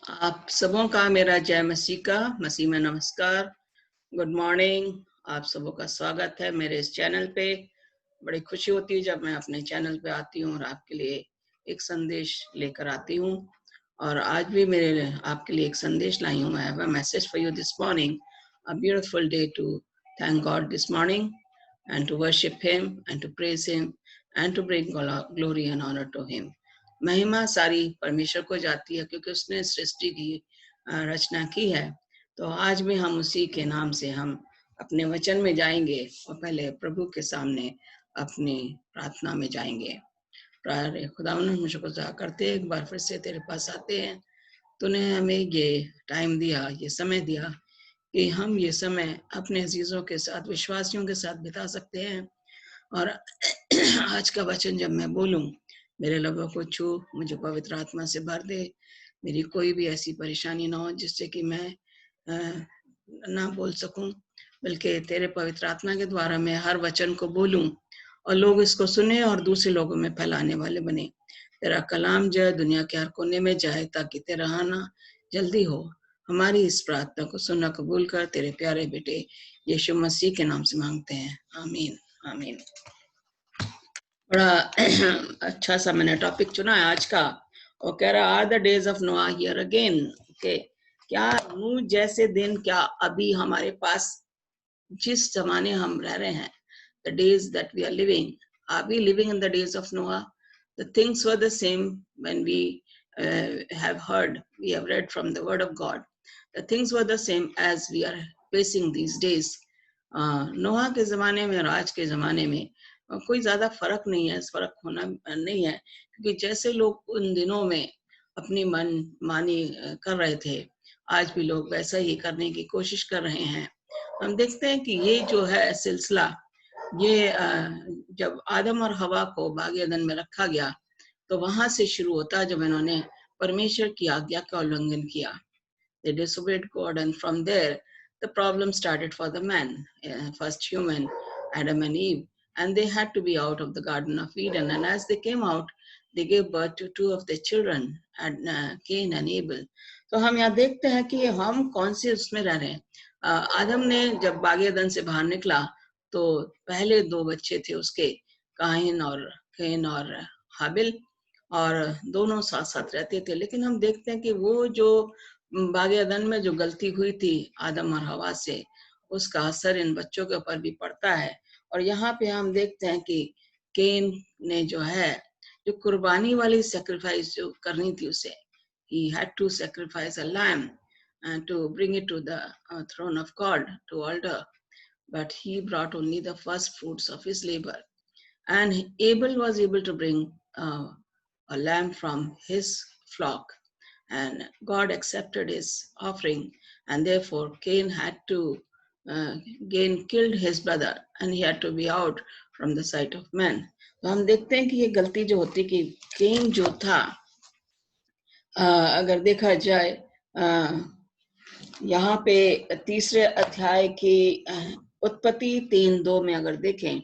आप सबों का मेरा जय मसीह का मसीह में नमस्कार। Good morning. आप सबों का स्वागत है मेरे इस चैनल पे। बड़ी खुशी होती है जब मैं अपने चैनल पे आती हूँ और आपके लिए एक संदेश लेकर आती हूँ। और आज भी मेरे आपके लिए एक संदेश लाई हूँ। I have a message for you this morning. A beautiful day to thank God this morning and to worship Him and to praise Him and to bring glory and honor to Him. महिमा सारी परमेश्वर को जाती है क्योंकि उसने सृष्टि की रचना की है। तो आज भी हम उसी के नाम से हम अपने वचन में जाएंगे और पहले प्रभु के सामने अपनी प्रार्थना में जाएंगे। प्राय खुदावन हम शुक्र करते एक बार फिर से तेरे पास आते हैं। तूने हमें ये टाइम दिया, ये समय दिया कि हम ये समय अपने अजीजों के साथ, विश्वासियों के साथ बिता सकते हैं। और आज का वचन जब मैं बोलूं, मेरे लबों को छू, मुझे पवित्र आत्मा से भर दे। मेरी कोई भी ऐसी परेशानी ना हो जिससे कि मैं ना बोल सकूं, बल्कि तेरे पवित्र आत्मा के द्वारा मैं हर वचन को बोलूं और लोग इसको सुने और दूसरे लोगों में फैलाने वाले बने। तेरा कलाम जो है दुनिया के हर कोने में जाए ताकि तेरा आना जल्दी हो। हमारी इस प्रार्थना को सुनना कबूल कर। तेरे प्यारे बेटे यीशु मसीह के नाम से मांगते हैं, आमीन आमीन। बड़ा अच्छा सा मैंने टॉपिक चुना है आज का। और कह रहा आर द डेज ऑफ नोआ हियर अगेन। ओके, क्या नूह जैसे दिन क्या अभी हमारे पास, जिस जमाने हम रह रहे हैं, the days that we are living, are we living in the days of Noah? The things were the same when we have heard, we have read from the word of God. The things were the same as we are facing these days. नोहा के जमाने में और आज के जमाने में कोई ज्यादा फर्क नहीं है, फर्क होना नहीं है, क्योंकि जैसे लोग उन दिनों में अपनी मन मानी कर रहे थे, आज भी लोग वैसा ही करने की कोशिश कर रहे हैं। हम देखते हैं कि ये जो है सिलसिला, ये जब आदम और हवा को बाग अदन में रखा गया तो वहां से शुरू होता, जब इन्होंने परमेश्वर की आज्ञा का उल्लंघन किया। They disobeyed God, and from there the problem started for the man, first human, Adam and Eve, and they had to be out of the Garden of Eden. And as they came out, they gave birth to two of their children, Cain and Abel. तो हम यहाँ देखते हैं कि हम कौन से उसमें रह रहे हैं। आदम ने जब बाग अदन से बाहर निकला तो पहले दो बच्चे थे उसके, काइन और कैन और हाबिल, और दोनों साथ साथ रहते थे। लेकिन हम देखते हैं कि वो जो बाग अदन में जो गलती हुई थी आदम और हवा से, उसका असर इन बच्चों के ऊपर भी पड़ता है। और यहाँ पे हम देखते हैं कि केन ने जो है, जो कुर्बानी वाली सैक्रिफाइस जो करनी थी उसे, he had to sacrifice a lamb and to bring it to the throne of God to altar, but he brought only the first fruits of his labor. And Abel was able to bring a lamb from his flock, and God accepted his offering, and therefore Cain had to Cain killed his brother and he had to be out from the sight of men. तो हम देखते हैं कि ये गलती जो होती कि केन जो था, अगर देखा जाए यहाँ पे तीसरे अध्याय की उत्पत्ति 3:2 में अगर देखें,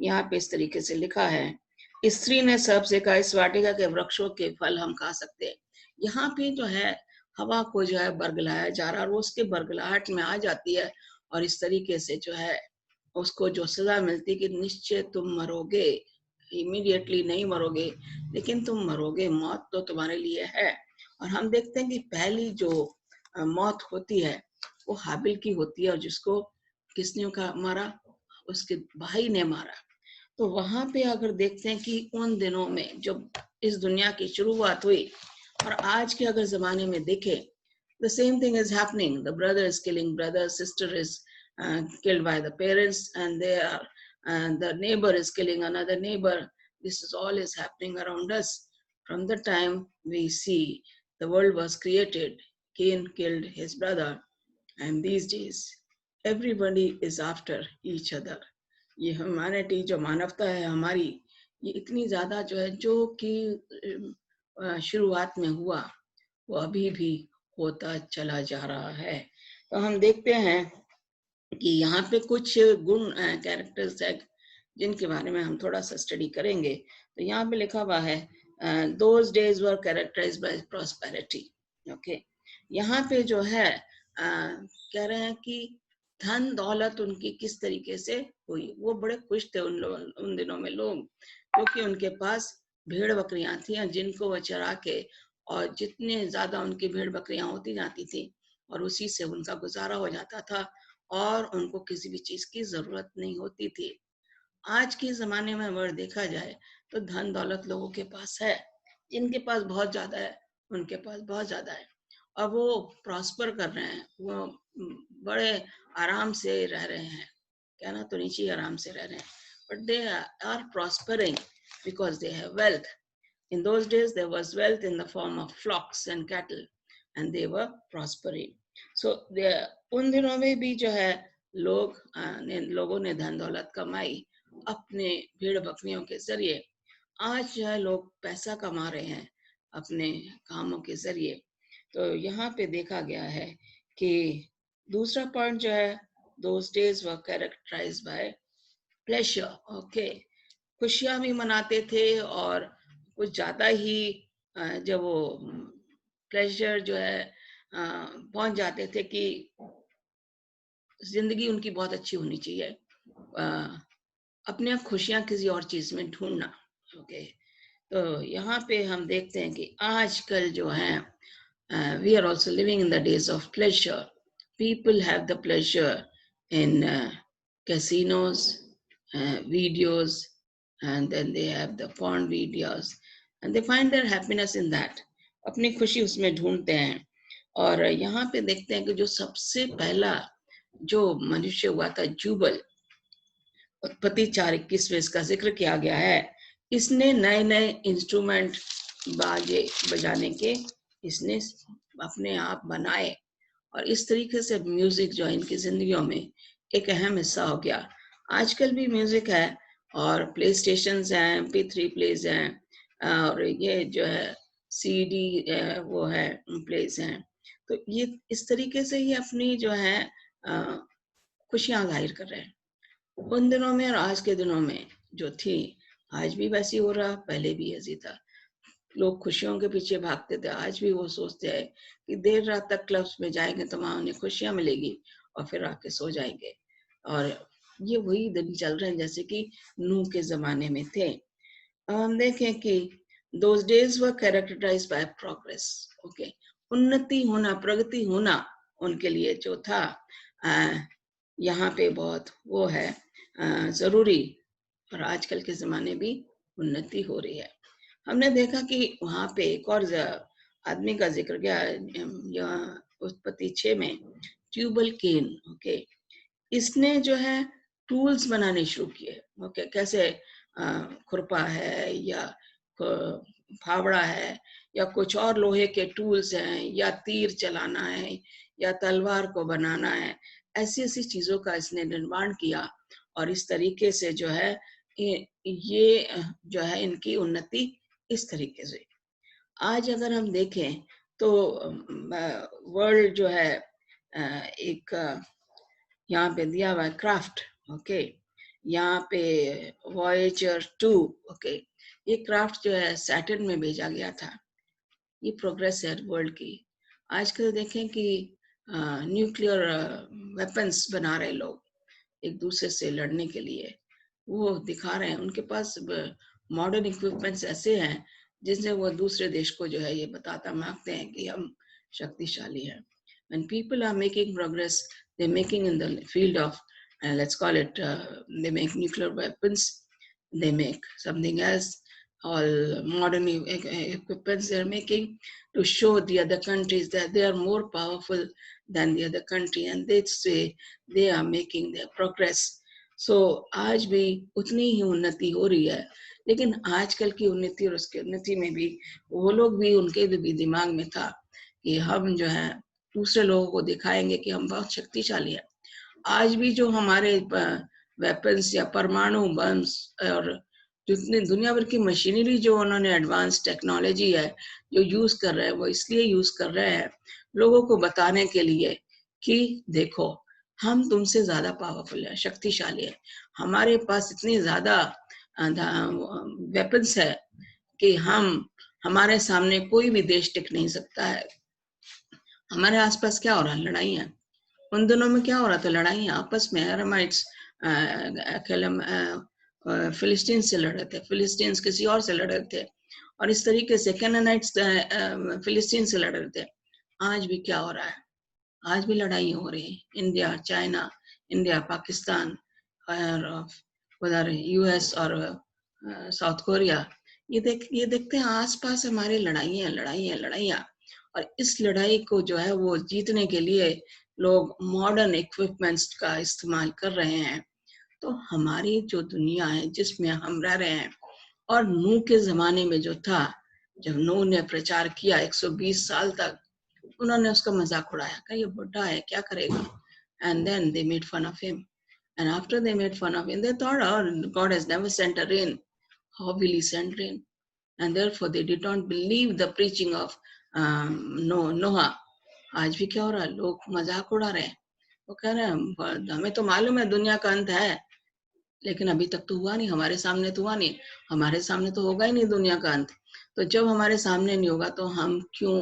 यहाँ पे इस तरीके से लिखा है, स्त्री ने सर्प से कहा इस वाटिका के वृक्षों के फल हम खा सकते हैं। यहाँ पे जो है हवा को जो है बरगलाया जा रहा है और वो उसके बरगलाहट में आ जाती है और इस तरीके से जो है उसको जो सजा मिलती है कि निश्चय तुम मरोगे, इमीडिएटली नहीं मरोगे लेकिन तुम मरोगे, मौत तो तुम्हारे लिए है। और हम देखते हैं कि पहली जो मौत होती है वो हाबिल की होती है, और जिसको किसने मारा, उसके भाई ने मारा। तो वहां पे अगर देखते हैं कि उन दिनों में जब इस दुनिया की शुरुआत हुई और आज के अगर जमाने में देखें, the same thing is happening. The brother is killing brother, sister is killed by the parents, and the neighbor is killing another neighbor. This is all is happening around us. From the time we see the world was created, Cain killed his brother, and these days everybody is after each other. ये humanity जो मानवता है हमारी, ये इतनी ज्यादा जो है, जो कि शुरुआत में हुआ वो अभी भी होता चला जा रहा है। तो हम देखते हैं कि यहाँ पे कुछ गुण कैरेक्टर्स है जिनके बारे में हम थोड़ा सा स्टडी करेंगे। तो यहाँ पे लिखा हुआ है those days were characterized by prosperity. Okay, यहाँ पे जो है कह रहे हैं कि धन दौलत उनकी किस तरीके से हुई। वो बड़े खुश थे उन दिनों में लोग, क्योंकि उनके पास भेड़ बकरियां थी जिनको वो चरा के, और जितने ज्यादा उनकी भेड़ बकरियां होती जाती थी और उसी से उनका गुजारा हो जाता था और उनको किसी भी चीज की जरूरत नहीं होती थी। आज के जमाने में अगर देखा जाए तो धन दौलत लोगों के पास है, जिनके पास बहुत ज्यादा है उनके पास बहुत ज्यादा है, और वो प्रॉस्पर कर रहे हैं, वो बड़े आराम से रह रहे हैं, कहना तो नीचे आराम से रह रहे हैं, but they are prospering because they have wealth. In those days there was wealth in the form of flocks and cattle and they were prospering. So उन दिनों में भी जो है लोगों ने धन दौलत कमाई अपने भेड़ बकरियों के जरिए. आज जो है लोग पैसा कमा रहे हैं अपने कामों के जरिए. तो यहाँ पे देखा गया है कि दूसरा पॉइंट जो है, those days were characterized by pleasure. Okay, खुशियां भी मनाते थे और कुछ ज्यादा ही जब वो प्लेजर जो है पहुंच जाते थे कि जिंदगी उनकी बहुत अच्छी होनी चाहिए, अपने खुशियां किसी और चीज में ढूंढना. ओके, तो यहाँ पे हम देखते हैं कि आजकल जो है we are also living in the days of pleasure. People have the pleasure in casinos, videos, and then they have the porn videos and they find their happiness in that. अपनी खुशी उसमें ढूंढते हैं. और यहाँ पे देखते हैं कि जो सबसे पहला जो मनुष्य हुआ था जुबल, उत्पत्ति 4:21 में इसका जिक्र किया गया है. इसने नए नए इंस्ट्रूमेंट बाजे बजाने के इसने अपने आप बनाए और इस तरीके से म्यूजिक जो है इनकी जिंदगियों में एक अहम हिस्सा हो गया. आजकल भी म्यूजिक है और प्ले स्टेशन हैं, MP3 प्लेज हैं और ये जो है CD वो है प्लेज हैं. तो ये इस तरीके से ये अपनी जो है खुशियां जाहिर कर रहे हैं. उन दिनों में और आज के दिनों में जो थी, आज भी वैसी हो रहा, पहले भी ऐसी था. लोग खुशियों के पीछे भागते थे, आज भी वो सोचते हैं कि देर रात तक क्लब्स में जाएंगे तो वहां उन्हें खुशियां मिलेगी और फिर आके सो जाएंगे. और ये वही दिन चल रहे हैं जैसे कि नूह के जमाने में थे. हम देखें कि those days were characterized by progress. Okay, उन्नति होना, प्रगति होना उनके लिए जो था यहाँ पे बहुत वो है जरूरी. और आजकल के जमाने भी उन्नति हो रही है. हमने देखा कि वहां पे एक और आदमी का जिक्र किया उत्पत्ति 6 में, ट्यूबल केन. ओके, इसने जो है टूल्स बनाने शुरू किए. ओके, कैसे खुरपा है या फावड़ा है या कुछ और लोहे के टूल्स हैं या तीर चलाना है या तलवार को बनाना है, ऐसी ऐसी चीजों का इसने निर्माण किया और इस तरीके से जो है ये जो है इनकी उन्नति इस तरीके से. आज अगर हम देखें तो वर्ल्ड जो है एक यहाँ पे दिया हुआ है क्राफ्ट. ओके, यहाँ पे वॉयेजर 2. ओके, ये क्राफ्ट जो है सैटर्न में भेजा गया था. ये प्रोग्रेस है वर्ल्ड की. आजकल देखें कि न्यूक्लियर वेपन्स बना रहे लोग एक दूसरे से लड़ने के लिए, वो दिखा रहे हैं. उनके पास मॉडर्न इक्विपमेंट्स ऐसे हैं जिससे वो दूसरे देश को जो है ये बताता मांगते हैं कि हम शक्तिशाली हैं. When people are making progress, they're making in the field of let's call it they make nuclear weapons, they make something else, all modern equipments they're making to show the other countries that they are more powerful than the other country and they say they are making their progress. So आज भी उतनी ही उन्नति हो रही है, लेकिन आजकल की उन्नति और उसकी उन्नति में भी वो लोग भी, उनके भी दिमाग में था कि हम जो है दूसरे लोगों को दिखाएंगे कि हम बहुत शक्तिशाली हैं. आज भी जो हमारे वेपन्स या परमाणु बम्स और जितने दुनिया भर की मशीनरी जो उन्होंने एडवांस टेक्नोलॉजी है जो यूज कर रहे हैं, वो इसलिए यूज कर रहे हैं लोगों को बताने के लिए कि देखो हम तुमसे ज्यादा पावरफुल है, शक्तिशाली है, हमारे पास इतनी ज्यादा वेपन्स है कि हमारे सामने कोई भी देश टिक नहीं सकता है. हमारे आसपास क्या हो रहा है? लड़ाइयाँ। उन दिनों में क्या हो रहा था? लड़ाइयाँ आपस में। एरामाइट्स फिलिस्तीन से लड़ रहे थे, फिलिस्तीन्स किसी और से लड़ रहे थे, और इस तरीके से कैनानाइट्स फिलिस्तीन से लड़ रहे थे। आज भी क्या हो रहा है? आज भी लड़ाई हो रही है। इंडिया चाइना, इंडिया पाकिस्तान, और उधर यूएस और साउथ कोरिया। ये देखते हैं आसपास हमारे लड़ाइयाँ लड़ाइयाँ लड़ाइयाँ। और इस लड़ाई को जो है वो जीतने के लिए लोग मॉडर्न इक्विपमेंट्स का इस्तेमाल कर रहे हैं। तो हमारी जो दुनिया है जिसमें हम रह रहे हैं, और नूह के जमाने में जो था, जब नूह ने प्रचार किया 120 साल तक, उन्होंने उसका मजाक उड़ाया कि ये बुढ़ा है, क्या करेगा। And then they made fun of him. And after they made fun of him, they thought, oh, God has never sent a rain. How will he send rain? And therefore they did not believe the preaching of Noah. आज भी क्या हो रहा है? लोग मजाक उड़ा रहे हैं। वो कह रहे हैं हमें तो मालूम है दुनिया का अंत है, लेकिन अभी तक तो हुआ नहीं, हमारे सामने तो हुआ नहीं, हमारे सामने तो होगा ही नहीं दुनिया का अंत। तो जब हमारे सामने नहीं होगा तो हम क्यों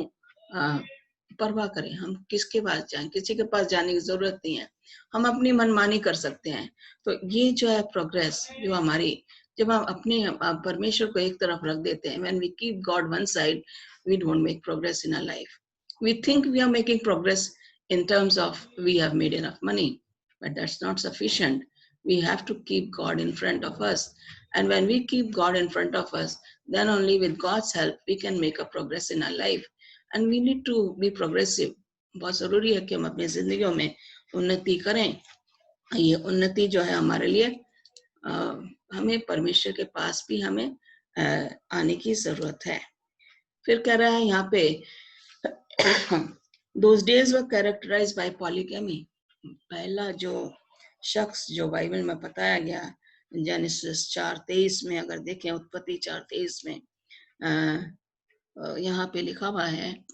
परवाह करें? हम किसके पास जाएं? किसी के पास जाने की जरूरत नहीं है, हम अपनी मनमानी कर सकते हैं। तो ये जो है प्रोग्रेस जो हमारी, जब हम अपने परमेश्वर को एक तरफ रख देते हैं, when we keep God one side, we don't make progress in our life. We think we are making progress in terms of we have made enough money, but that's not sufficient. We have to keep God in front of us. And when we keep God in front of us, then only with God's help we can make a progress in our life. And we need to be progressive. बहुत जरूरी है कि हम अपनी जिंदगियों में उन्नति करें। ये उन्नति जो है हमारे लिए हमें परमेश्वर के पास भी हमें आने की जरूरत है। फिर कह रहा है यहाँ पे those days were characterized by polygamy. पहला जो शख्स जो बाइबल में बताया गया जेनेसिस 4:23 में, अगर देखें उत्पत्ति 4:23 में यहाँ पे लिखा हुआ है,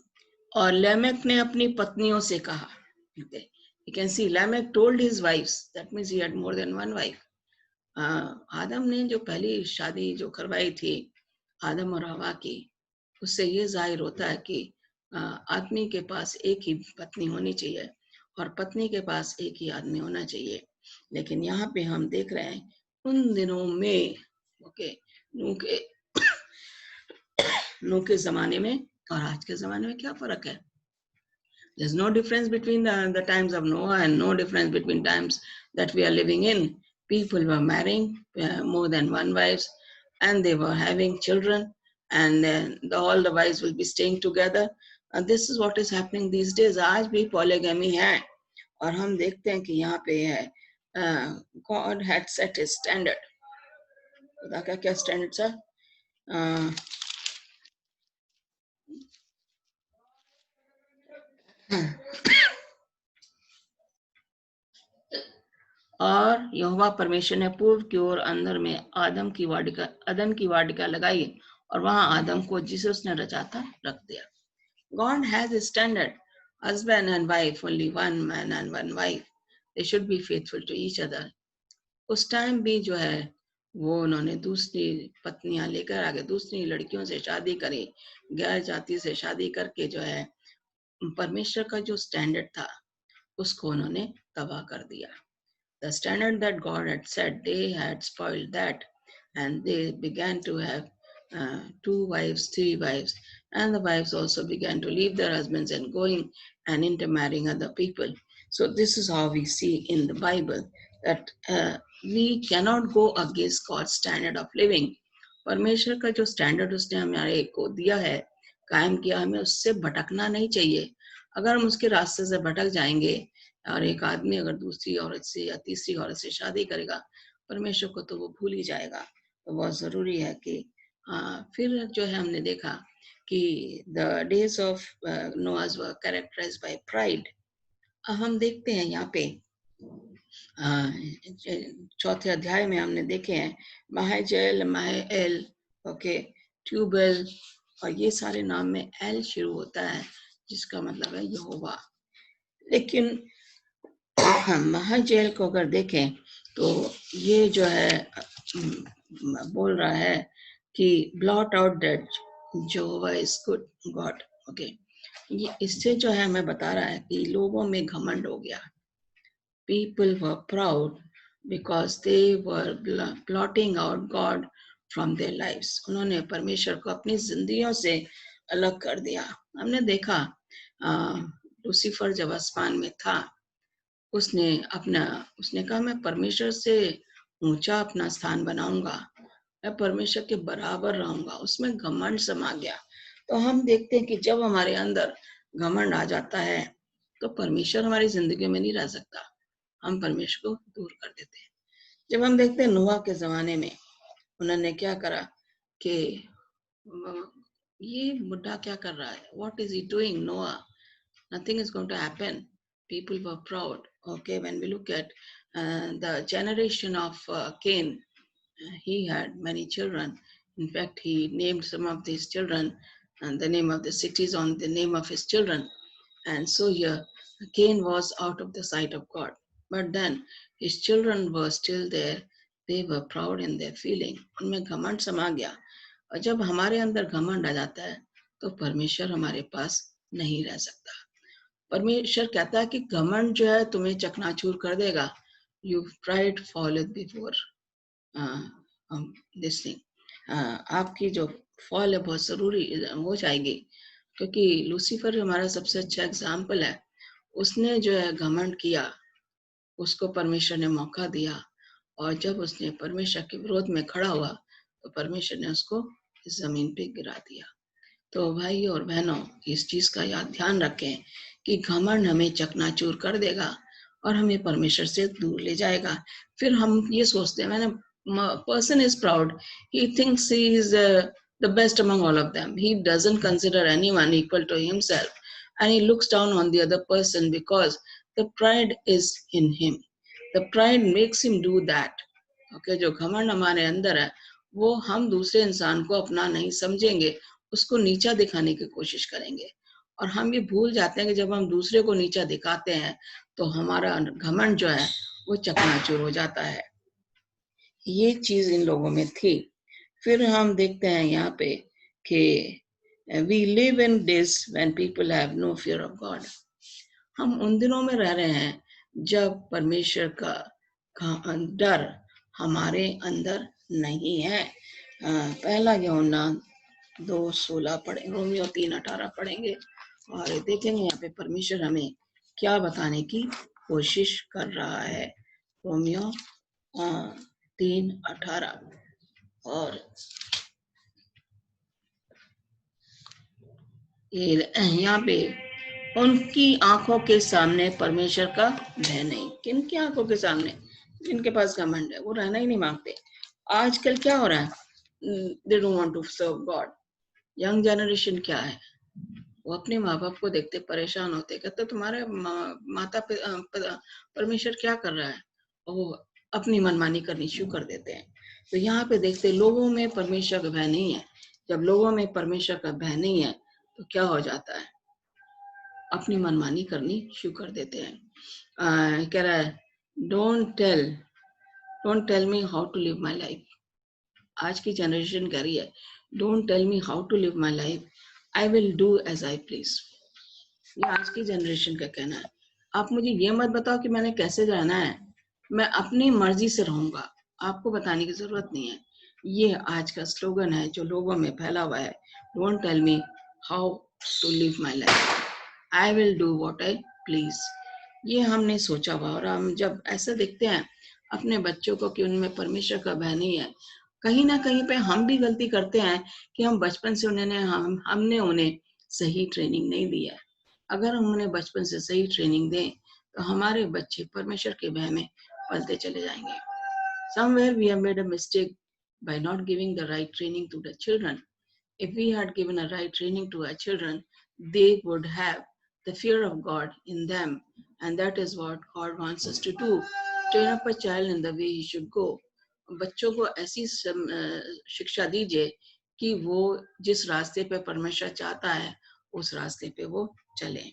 और लेमेक ने अपनी पत्नियों से कहा। You can see Lamech told his wives, that means he had more than one wife. आदम ने जो पहली शादी जो करवाई थी आदम और हवा की, उससे ये जाहिर होता है कि आदमी के पास एक ही पत्नी होनी चाहिए और पत्नी के पास एक ही आदमी होना चाहिए। लेकिन यहाँ पे हम देख रहे हैं उन दिनों में, ओके, नूह के जमाने में और आज के जमाने में क्या फर्क है? There's no difference between the times of Noah and no difference between times that we are living in. People were marrying more than one wives, and they were having children, and then all the wives will be staying together. And this is what is happening these days. आज भी polygamy है, और हम देखते हैं कि यहाँ पे है God had set a standard. खुदा का क्या स्टैंडर्ड था? और यहोवा परमेश्वर ने पूर्व की ओर अंदर में अदन की वाटिका लगाई, और वहां आदम को जिसे उसने रचा था रख दिया। God has a standard. Husband and wife, only one man and one wife. They should be faithful to each other. उस टाइम भी जो है वो उन्होंने दूसरी पत्नियां लेकर आगे दूसरी लड़कियों से शादी करी, गैर जाति से शादी करके जो है परमेश्वर का जो स्टैंडर्ड था उसको उन्होंने तबाह कर दिया। The standard that God had set, they had spoiled that, and they began to have 2 wives, 3 wives, and the wives also began to leave their husbands and going and intermarrying other people. So this is how we see in the Bible that we cannot go against God's standard of living. परमेश्वर का जो standard उसने हमारे को दिया है, कायम किया, हमें उससे भटकना नहीं चाहिए। अगर हम उसके रास्ते से भटक जाएंगे और एक आदमी अगर दूसरी औरत से या तीसरी औरत से शादी करेगा, परमेश्वर को तो वो भूल ही जाएगा। तो बहुत जरूरी है कि फिर जो है हमने देखा कि the days of Noah's were characterised by pride. हम देखते हैं यहाँ पे चौथे अध्याय में हमने देखे हैं महाजेल, महाएल, ओके, ट्यूबेल, और ये सारे नाम में एल शुरू होता है जिसका मतलब है यहोवा। लेकिन महाजेल को अगर देखें तो ये जो है बोल रहा है कि blot out that जेहोवा is good God, okay. ये इससे जो है हमें बता रहा है कि लोगों में घमंड हो गया। People were proud because they were blotting out God from their lives. उन्होंने परमेश्वर को अपनी जिंदगियों से अलग कर दिया। हमने देखा लूसीफर जब आसमान में था, उसने कहा मैं परमेश्वर से ऊंचा अपना स्थान बनाऊंगा, मैं परमेश्वर के बराबर रहूंगा। उसमें घमंड समा गया। तो हम देखते हैं कि जब हमारे अंदर घमंड आ जाता है तो परमेश्वर हमारी जिंदगी में नहीं रह सकता, हम परमेश्वर को दूर कर देते हैं। जब हम देखते हैं नूह के जमाने में उन्होंने क्या करा कि ये बुढ़ा क्या कर रहा है, व्हाट इज ही डूइंग नोआ, nothing is going to happen. People were proud. Okay, when we look at the generation of Cain, he had many children. In fact, he named some of these children and the name of the cities on the name of his children. And so here, Cain was out of the sight of God. But then his children were still there. They were proud in their feeling. उनमें घमंड समा गया। और जब हमारे अंदर घमंड आ जाता है तो परमेश्वर हमारे पास नहीं रह सकता। परमेश्वर कहता है कि घमंड जो है तुम्हें चकनाचूर कर देगा। You pride falleth before this thing. आपकी जो फॉल है बहुत जरूरी हो जाएगी, क्योंकि लूसीफर हमारा सबसे अच्छा एग्जाम्पल है। उसने जो है घमंड किया, उसको परमेश्वर ने मौका दिया, और जब उसने परमेश्वर के विरोध में खड़ा हुआ तो परमेश्वर ने उसको इस जमीन पे गिरा दिया। तो भाई और बहनों, इस चीज का याद ध्यान रखें कि घमंड हमें चकनाचूर कर देगा और हमें परमेश्वर से दूर ले जाएगा। फिर हम ये सोचते हैं, मैंने person is proud, he thinks he is the best among all of them. He doesn't consider anyone equal to himself, and he looks down on the other person because the pride is in him. The pride makes him do that. Okay, जो घमंड हमारे अंदर है वो हम दूसरे इंसान को अपना नहीं समझेंगे, उसको नीचा दिखाने की कोशिश करेंगे। और हम ये भूल जाते हैं कि जब हम दूसरे को नीचा दिखाते हैं तो हमारा घमंड जो है वो चकनाचूर हो जाता है। ये चीज इन लोगों में थी। फिर हम देखते हैं यहाँ पे कि we live in days when people have no fear of God. हम उन दिनों में रह रहे हैं जब परमेश्वर का डर हमारे अंदर नहीं है। पहला यूहन्ना 2:16 पढ़े, रोमियो 3:18 पढ़ेंगे और देखेंगे यहाँ पे परमेश्वर हमें क्या बताने की कोशिश कर रहा है। रोमियो 3:18, और ये यहाँ पे उनकी आंखों के सामने परमेश्वर का भय नहीं। किनकी आंखों के सामने? जिनके पास घमंड है, वो रहना ही नहीं मांगते। आजकल क्या हो रहा है? They don't want to serve God. Young generation क्या है, वो अपने माँ बाप को देखते परेशान होते, कहते तुम्हारे माता परमेश्वर क्या कर रहा है, और वो अपनी मनमानी करनी शुरू कर देते हैं। तो यहाँ पे देखते लोगों में परमेश्वर का भय नहीं है। जब लोगों में परमेश्वर का भय नहीं है तो क्या हो जाता है, अपनी मनमानी करनी शुरू कर देते हैं। कह रहा है don't tell me how to live my life. आज की जनरेशन कह रही है don't tell me how to live my life, I will do as I please. ये आज की जनरेशन का कहना है। आप मुझे ये मत बताओ कि मैंने कैसे रहना है, मैं अपनी मर्जी से रहूंगा, आपको बताने की जरूरत नहीं है। ये आज का स्लोगन है जो लोगों में फैला हुआ है, don't tell me how to live my life, I will do what I please. ये हमने सोचा हुआ, और हम जब ऐसा देखते हैं अपने बच्चों को कि उनमें परमेश्वर का भय नहीं है, कहीं ना कहीं पे हम भी गलती करते हैं कि हम बचपन से हमने उन्हें सही ट्रेनिंग नहीं दी है। अगर हम उन्हें बचपन से सही ट्रेनिंग दें तो हमारे बच्चे परमेश्वर के भय में पलते चले जाएंगे। Somewhere we have made a mistake by not giving the right training to the children. If we had given a right training to our children, they would have the fear of God in them, and that is what God wants us to do. Train up a child in the way he should go. बच्चों को ऐसी शिक्षा दीजिए कि वो जिस रास्ते पे परमेश्वर चाहता है उस रास्ते पे वो चले।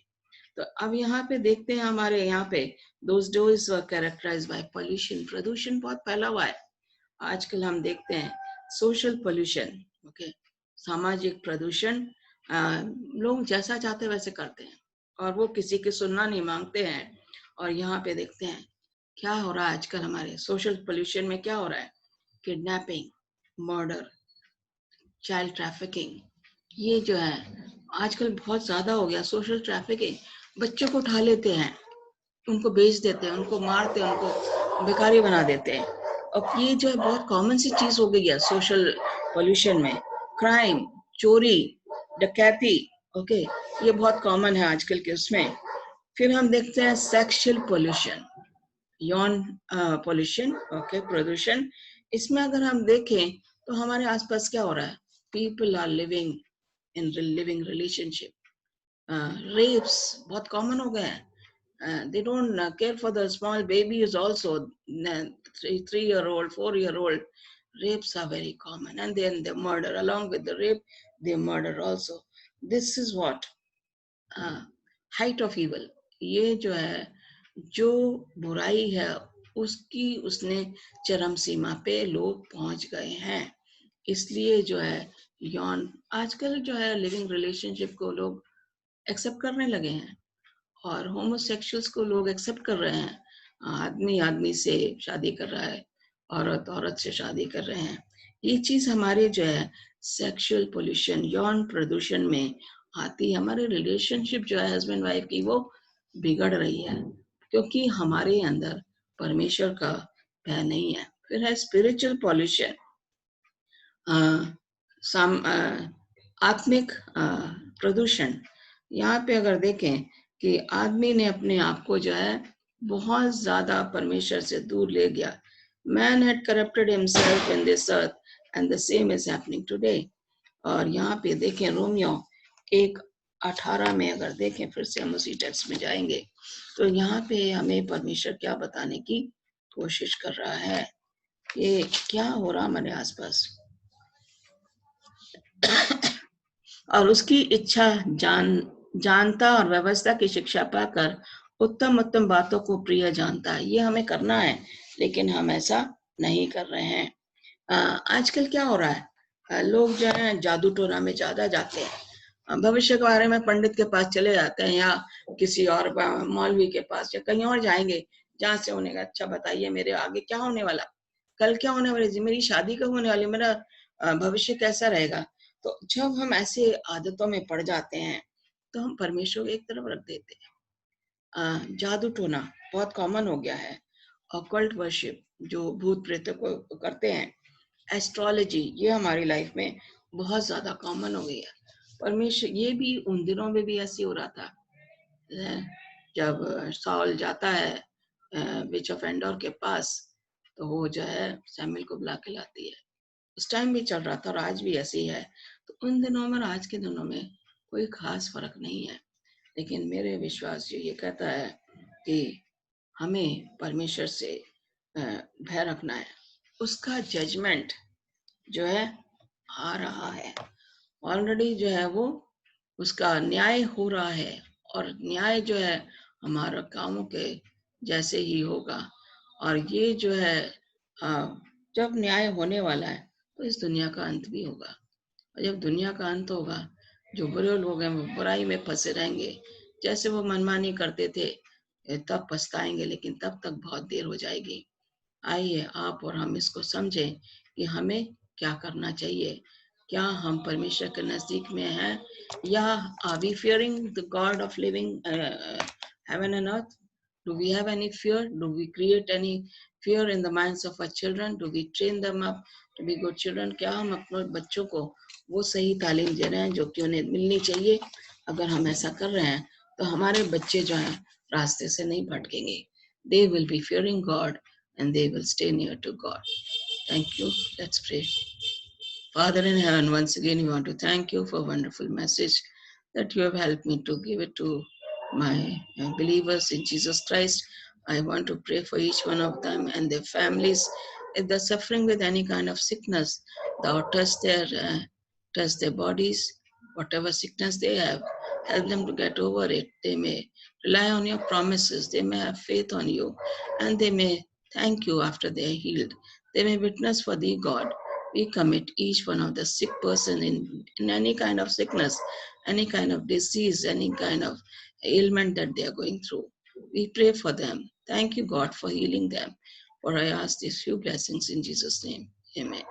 तो अब यहाँ पे देखते हैं हमारे यहाँ पे those days were characterized by pollution. प्रदूषण बहुत फैला हुआ है। आजकल हम देखते हैं सोशल पोल्यूशन, ओके, सामाजिक प्रदूषण लोग जैसा चाहते वैसे करते हैं और वो किसी की सुनना नहीं मांगते हैं। और यहाँ पे देखते हैं क्या हो रहा है आजकल हमारे सोशल पोल्यूशन में, क्या हो रहा है, किडनैपिंग, मर्डर, चाइल्ड ट्रैफिकिंग, ये जो है आजकल बहुत ज्यादा हो गया। सोशल ट्रैफिकिंग, बच्चों को उठा लेते हैं, उनको बेच देते हैं, उनको मारते हैं, उनको भिखारी बना देते हैं। और ये जो है बहुत कॉमन सी चीज हो गई है सोशल पोल्यूशन में। क्राइम, चोरी, डकैती, ओके, ये बहुत कॉमन है आजकल के उसमें। फिर हम देखते हैं सेक्सुअल पोल्यूशन, यौन पोल्यूशन, ओके, प्रदूषण। इसमें अगर हम देखें तो हमारे आसपास क्या हो रहा है, people are living in living relationship, rapes बहुत कॉमन हो गए हैं। They don't care for the small babies also, 3-year-old, 4-year-old. Rapes are very common, and then they murder. Along with the rape, they murder also. This is what height of evil. ये जो है, जो बुराई है उसकी उसने चरम सीमा पे लोग पहुंच गए हैं। इसलिए जो है यौन, आजकल जो है लिविंग रिलेशनशिप को लोग एक्सेप्ट करने लगे हैं और होमोसेक्सुअल्स को लोग एक्सेप्ट कर रहे हैं। आदमी आदमी से शादी कर रहा है, औरत औरत से शादी कर रहे हैं। ये चीज हमारे जो है सेक्सुअल पोल्यूशन, यौन प्रदूषण में आती है। हमारे रिलेशनशिप जो है हस्बैंड वाइफ की वो बिगड़ रही है क्योंकि हमारे अंदर परमेश्वर का भय नहीं है। फिर है स्पिरिचुअल पोल्यूशन, आत्मिक प्रदूषण। यहाँ पे अगर देखें कि आदमी ने अपने आप को जो है बहुत ज्यादा परमेश्वर से दूर ले गया। Man had corrupted himself in this earth and the same is happening today. और यहाँ पे देखें रोमियो 1:18 में अगर देखें, फिर से हम उसी टेक्स्ट में जाएंगे तो यहाँ पे हमें परमेश्वर क्या बताने की कोशिश कर रहा है, ये क्या हो रहा हमारे आसपास। और उसकी इच्छा जानता और व्यवस्था की शिक्षा पाकर उत्तम उत्तम बातों को प्रिय जानता है। ये हमें करना है लेकिन हम ऐसा नहीं कर रहे हैं। आजकल क्या हो रहा है, लोग जो है जादू टोना में ज्यादा जाते हैं। भविष्य के बारे में पंडित के पास चले जाते हैं या किसी और मौलवी के पास या कहीं और जाएंगे जहाँ से उन्हें अच्छा बताइए मेरे आगे क्या होने वाला, कल क्या होने वाली, मेरी शादी कब होने वाली, मेरा भविष्य कैसा रहेगा। तो जब हम ऐसे आदतों में पड़ जाते हैं तो हम परमेश्वर को एक तरफ रख देते हैं। जादू टोना बहुत कॉमन हो गया है। ऑकल्ट वर्शिप जो भूत प्रेत को करते हैं, एस्ट्रोलॉजी, ये हमारी लाइफ में बहुत ज्यादा कॉमन हो गई है। परमेश्वर, ये भी उन दिनों में भी ऐसे हो रहा था जब साउल जाता है विच ऑफ एंडोर के पास, तो वो जो है सैमुएल को बुला के लाती है। उस टाइम भी चल रहा था और आज भी ऐसे ही है। तो उन दिनों में और आज के दिनों में कोई खास फर्क नहीं है। लेकिन मेरे विश्वास ये कहता है कि हमें परमेश्वर से भय रखना है। उसका जजमेंट जो है आ रहा है, ऑलरेडी जो है वो उसका न्याय हो रहा है। और न्याय जो है हमारा कामों के जैसे ही होगा। और ये जो है जब न्याय होने वाला है तो इस दुनिया का अंत भी होगा। और जब दुनिया का अंत होगा, जो बुरे लोग हैं वो बुराई में फंसे रहेंगे, जैसे वो मनमानी करते थे तब पछताएंगे, लेकिन तब तक बहुत देर हो जाएगी। आइए आप और हम इसको समझें कि हमें क्या करना चाहिए। क्या हम परमेश्वर के नजदीक में हैं, या are we fearing the God of living heaven and earth? Do we have any fear? Do we create any fear in the minds of our children? Do we train them up to be good children? क्या हम अपने बच्चों को वो सही तालीम दे रहे हैं जो कि उन्हें मिलनी चाहिए? अगर हम ऐसा कर रहे हैं तो हमारे बच्चे जो हैं रास्ते से नहीं भटकेंगे। They will be fearing God and they will stay near to God. Thank you. Let's pray. Father in heaven, once again, we want to thank you for a wonderful message that you have helped me to give it to my believers in Jesus Christ. I want to pray for each one of them and their families. If they're suffering with any kind of sickness, thou touch their bodies, whatever sickness they have, help them to get over it. They may rely on your promises. They may have faith on you, and they may thank you after they are healed. They may witness for thee, God, We commit each one of the sick person in any kind of sickness, any kind of disease, any kind of ailment that they are going through. We pray for them. Thank you, God, for healing them. For I ask these few blessings in Jesus' name. Amen.